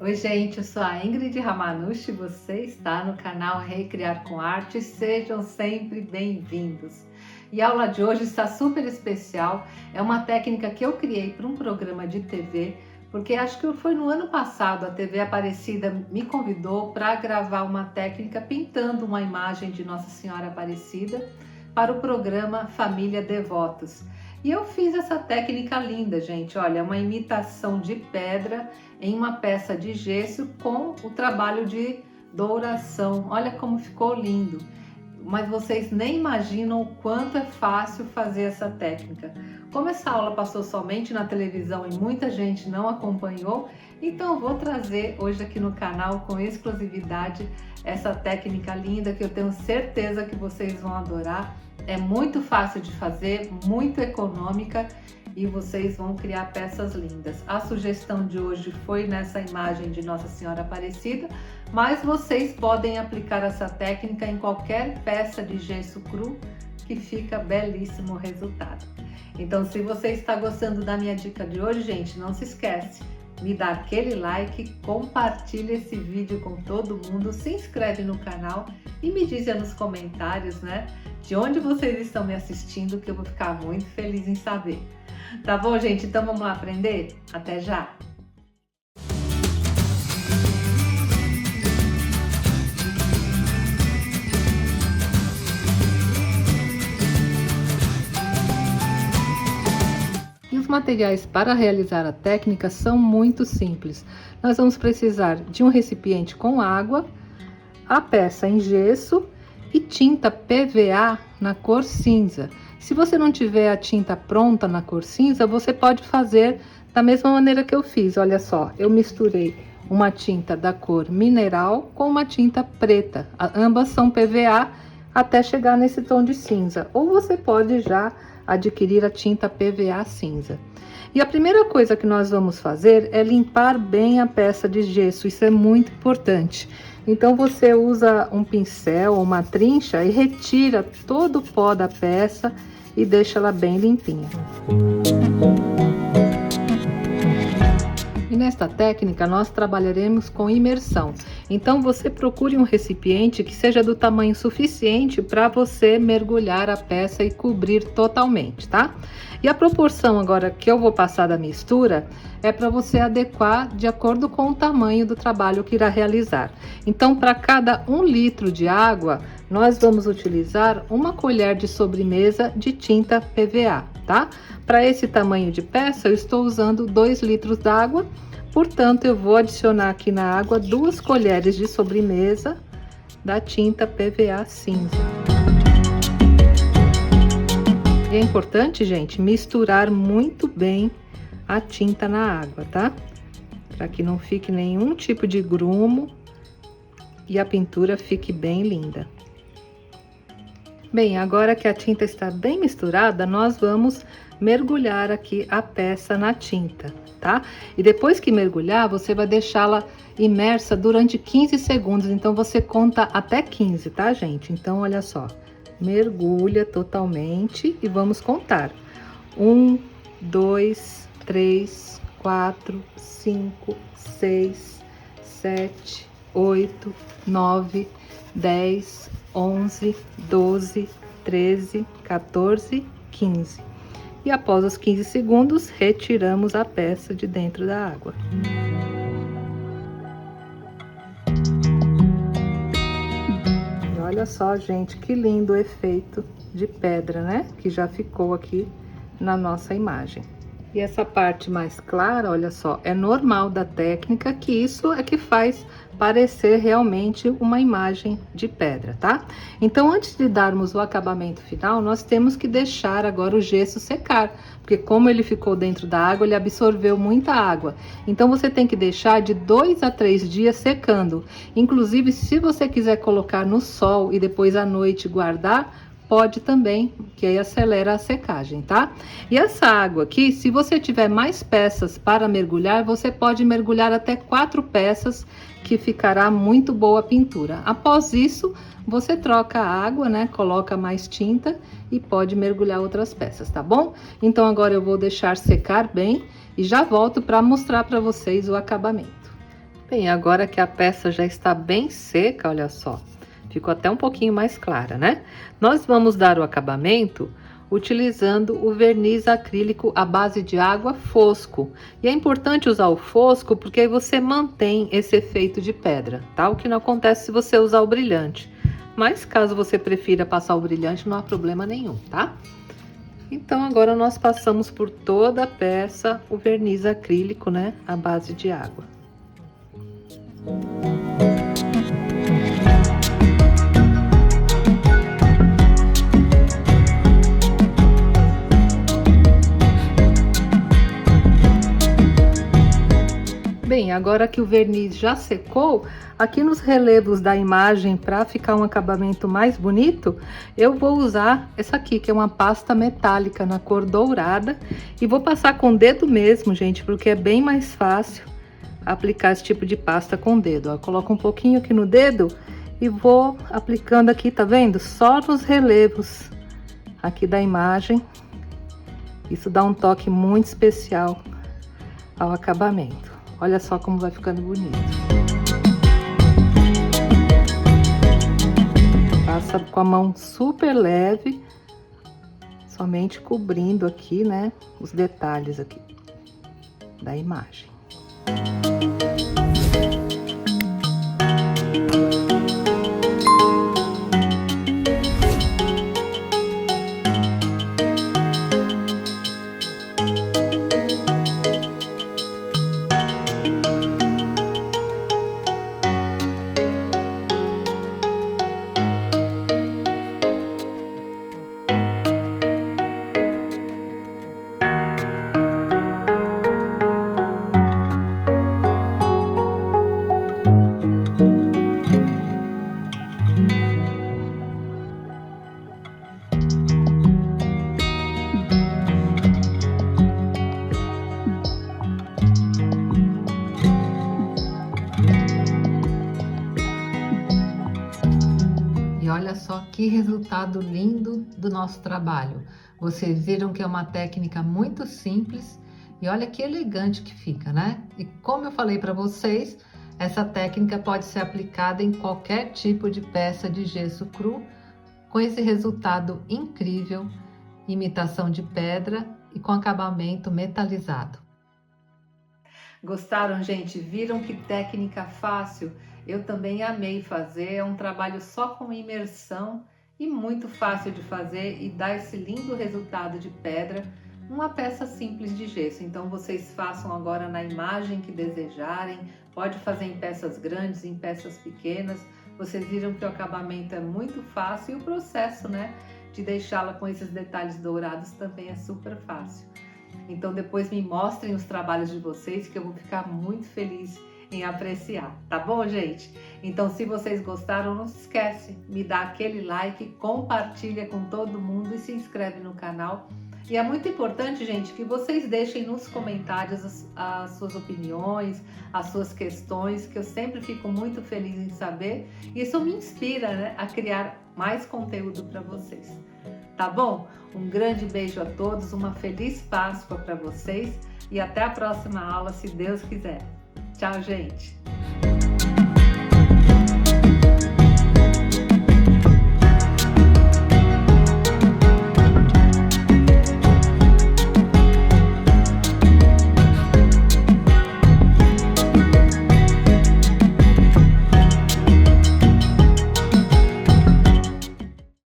Oi, gente, eu sou a Ingrid Ramanushi, você está no canal Recriar com Arte, sejam sempre bem-vindos. E a aula de hoje está super especial, é uma técnica que eu criei para um programa de TV, porque acho que foi no ano passado a TV Aparecida me convidou para gravar uma técnica pintando uma imagem de Nossa Senhora Aparecida para o programa Família Devotos. E eu fiz essa técnica linda, gente, olha, uma imitação de pedra em uma peça de gesso com o trabalho de douração. Olha como ficou lindo. Mas vocês nem imaginam o quanto é fácil fazer essa técnica. Como essa aula passou somente na televisão e muita gente não acompanhou, então eu vou trazer hoje aqui no canal com exclusividade essa técnica linda que eu tenho certeza que vocês vão adorar. É muito fácil de fazer, muito econômica e vocês vão criar peças lindas. A sugestão de hoje foi nessa imagem de Nossa Senhora Aparecida, mas vocês podem aplicar essa técnica em qualquer peça de gesso cru que fica belíssimo o resultado. Então, se você está gostando da minha dica de hoje, gente, não se esquece, me dá aquele like, compartilha esse vídeo com todo mundo, se inscreve no canal e me diz aí nos comentários, né, de onde vocês estão me assistindo, que eu vou ficar muito feliz em saber. Tá bom, gente? Então vamos lá aprender? Até já! Os materiais para realizar a técnica são muito simples. Nós vamos precisar de um recipiente com água, a peça em gesso e tinta PVA na cor cinza. Se você não tiver a tinta pronta na cor cinza, você pode fazer da mesma maneira que eu fiz. Olha só, eu misturei uma tinta da cor mineral com uma tinta preta. Ambas são PVA até chegar nesse tom de cinza. Ou você pode já adquirir a tinta PVA cinza. E a primeira coisa que nós vamos fazer é limpar bem a peça de gesso, isso é muito importante. Então você usa um pincel ou uma trincha e retira todo o pó da peça e deixa ela bem limpinha. E nesta técnica nós trabalharemos com imersão. Então você procure um recipiente que seja do tamanho suficiente para você mergulhar a peça e cobrir totalmente, tá? E a proporção agora que eu vou passar da mistura é para você adequar de acordo com o tamanho do trabalho que irá realizar. Então, para cada 1 litro de água, nós vamos utilizar 1 colher de sobremesa de tinta PVA, tá? Para esse tamanho de peça, eu estou usando 2 litros d'água, portanto, eu vou adicionar aqui na água 2 colheres de sobremesa da tinta PVA cinza. E é importante, gente, misturar muito bem a tinta na água, tá? Para que não fique nenhum tipo de grumo e a pintura fique bem linda. Bem, agora que a tinta está bem misturada, nós vamos mergulhar aqui a peça na tinta, tá? E depois que mergulhar, você vai deixá-la imersa durante 15 segundos. Então, você conta até 15, tá, gente? Então, olha só. Mergulha totalmente e vamos contar. 1, 2, 3, 4, 5, 6, 7, 8, 9, 10, 11, 12, 13, 14, 15. E após os 15 segundos, retiramos a peça de dentro da água. E olha só, gente, que lindo o efeito de pedra, né? Que já ficou aqui na nossa imagem. E essa parte mais clara, olha só, é normal da técnica, que isso é que faz parecer realmente uma imagem de pedra, tá? Então, antes de darmos o acabamento final, nós temos que deixar agora o gesso secar, porque como ele ficou dentro da água, ele absorveu muita água. Então, você tem que deixar de 2 a 3 dias secando. Inclusive, se você quiser colocar no sol e depois à noite guardar, pode também, que aí acelera a secagem, tá? E essa água aqui, se você tiver mais peças para mergulhar, você pode mergulhar até 4 peças, que ficará muito boa a pintura. Após isso, você troca a água, né? Coloca mais tinta e pode mergulhar outras peças, tá bom? Então agora eu vou deixar secar bem e já volto para mostrar para vocês o acabamento. Bem, agora que a peça já está bem seca, olha só, ficou até um pouquinho mais clara, né? Nós vamos dar o acabamento utilizando o verniz acrílico à base de água fosco. E é importante usar o fosco porque aí você mantém esse efeito de pedra, tá? O que não acontece se você usar o brilhante. Mas caso você prefira passar o brilhante, não há problema nenhum, tá? Então agora nós passamos por toda a peça o verniz acrílico, né? À base de água. Bem, agora que o verniz já secou, aqui nos relevos da imagem, para ficar um acabamento mais bonito, eu vou usar essa aqui, que é uma pasta metálica na cor dourada, e vou passar com o dedo mesmo, gente, porque é bem mais fácil aplicar esse tipo de pasta com o dedo. Ó, coloco um pouquinho aqui no dedo e vou aplicando aqui, tá vendo? Só nos relevos aqui da imagem. Isso dá um toque muito especial ao acabamento. Olha só como vai ficando bonito. Passa com a mão super leve, somente cobrindo aqui, né, os detalhes aqui da imagem. E olha só que resultado lindo do nosso trabalho. Vocês viram que é uma técnica muito simples e olha que elegante que fica, né? E como eu falei para vocês, essa técnica pode ser aplicada em qualquer tipo de peça de gesso cru, com esse resultado incrível, imitação de pedra e com acabamento metalizado. Gostaram, gente? Viram que técnica fácil? Eu também amei fazer, é um trabalho só com imersão e muito fácil de fazer e dá esse lindo resultado de pedra numa peça simples de gesso. Então vocês façam agora na imagem que desejarem, pode fazer em peças grandes, em peças pequenas. Vocês viram que o acabamento é muito fácil e o processo, né, de deixá-la com esses detalhes dourados também é super fácil. Então depois me mostrem os trabalhos de vocês que eu vou ficar muito feliz em apreciar, tá bom, gente? Então se vocês gostaram, não se esquece, me dá aquele like, compartilha com todo mundo e se inscreve no canal. E é muito importante, gente, que vocês deixem nos comentários as suas opiniões, as suas questões, que eu sempre fico muito feliz em saber. Isso me inspira, né, a criar mais conteúdo para vocês. Tá bom? Um grande beijo a todos, uma feliz Páscoa para vocês e até a próxima aula, se Deus quiser. Tchau, gente!